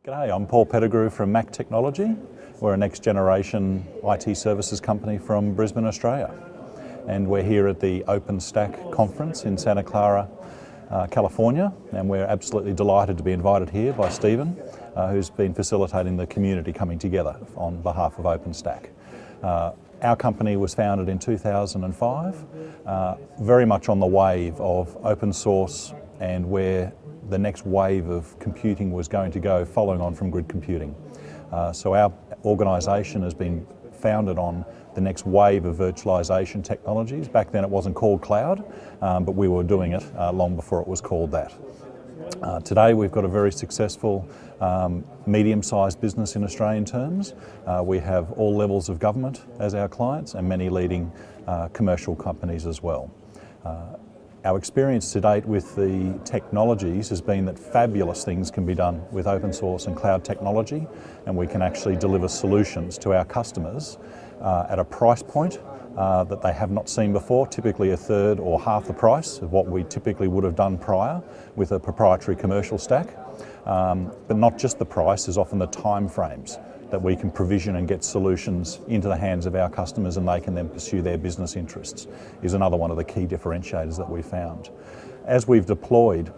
G'day, I'm Pettigrew from Mach Technology. We're a next generation IT services company from Brisbane, Australia. And we're here at the OpenStack conference in Santa Clara, California. And we're absolutely delighted to be invited here by Stephen, who's been facilitating the community coming together on behalf of OpenStack. Our company was founded in 2005, very much on the wave of open source and where the next wave of computing was going to go, following on from grid computing. So our organisation has been founded on the next wave of virtualisation technologies. Back then it wasn't called cloud, but we were doing it long before it was called that. Today we've got a very successful medium-sized business in Australian terms. We have all levels of government as our clients and many leading commercial companies as well. Our experience to date with the technologies has been that fabulous things can be done with open source and cloud technology, and we can actually deliver solutions to our customers at a price point that they have not seen before, typically a third or half the price of what we typically would have done prior with a proprietary commercial stack. But not just the price, is often the time frames that we can provision and get solutions into the hands of our customers, and they can then pursue their business interests, is another one of the key differentiators that we found. As we've deployed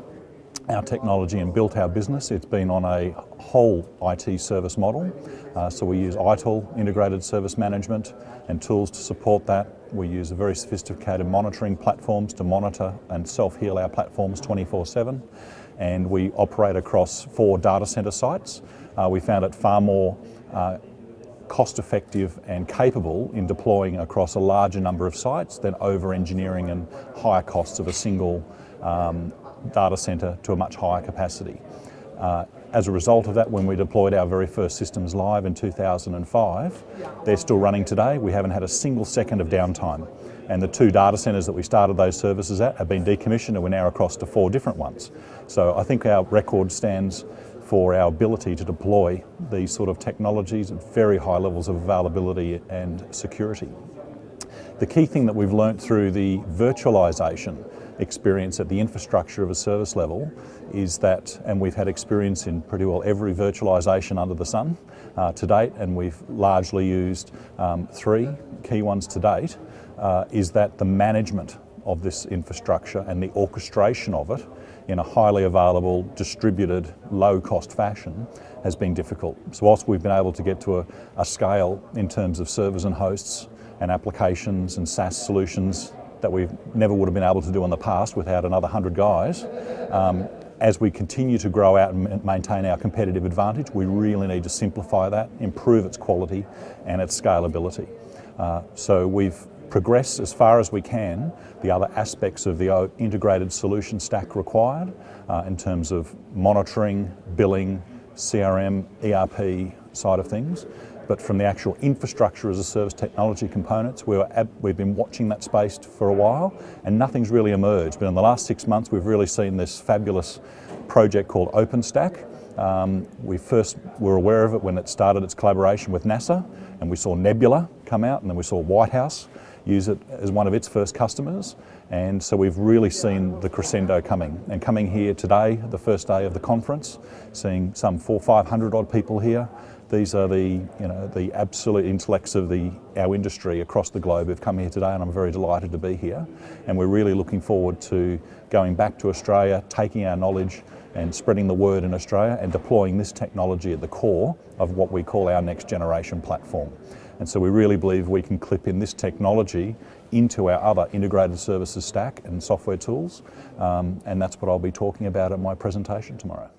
our technology and built our business, it's been on a whole IT service model. So we use ITIL, Integrated Service Management, and tools to support that. We use a very sophisticated monitoring platforms to monitor and self-heal our platforms 24/7. And we operate across 4 data centre sites. We found it far more cost-effective and capable in deploying across a larger number of sites than over-engineering and higher costs of a single data centre to a much higher capacity. As a result of that, when we deployed our very first systems live in 2005, they're still running today. We haven't had a single second of downtime. And the 2 data centres that we started those services at have been decommissioned, and we're now across to 4 different ones. So I think our record stands for our ability to deploy these sort of technologies at very high levels of availability and security. The key thing that we've learnt through the virtualisation experience at the infrastructure of a service level is that, and we've had experience in pretty well every virtualisation under the sun to date, and we've largely used 3 key ones to date, is that the management of this infrastructure and the orchestration of it in a highly available, distributed, low-cost fashion has been difficult. So whilst we've been able to get to a scale in terms of servers and hosts and applications and SaaS solutions that we never would have been able to do in the past without another 100 guys, as we continue to grow out and maintain our competitive advantage, we really need to simplify that, improve its quality and its scalability. So we've progress as far as we can the other aspects of the integrated solution stack required in terms of monitoring, billing, CRM, ERP side of things. But from the actual infrastructure as a service technology components, we've been watching that space for a while and nothing's really emerged. But in the last 6 months, we've really seen this fabulous project called OpenStack. We first were aware of it when it started its collaboration with NASA, and we saw Nebula come out, and then we saw White House use it as one of its first customers. And so we've really seen the crescendo coming. And coming here today, the first day of the conference, seeing some 400-500 odd people here. These are the absolute intellects of our industry across the globe who've come here today, and I'm very delighted to be here. And we're really looking forward to going back to Australia, taking our knowledge and spreading the word in Australia and deploying this technology at the core of what we call our next generation platform. And so we really believe we can clip in this technology into our other integrated services stack and software tools, and that's what I'll be talking about at my presentation tomorrow.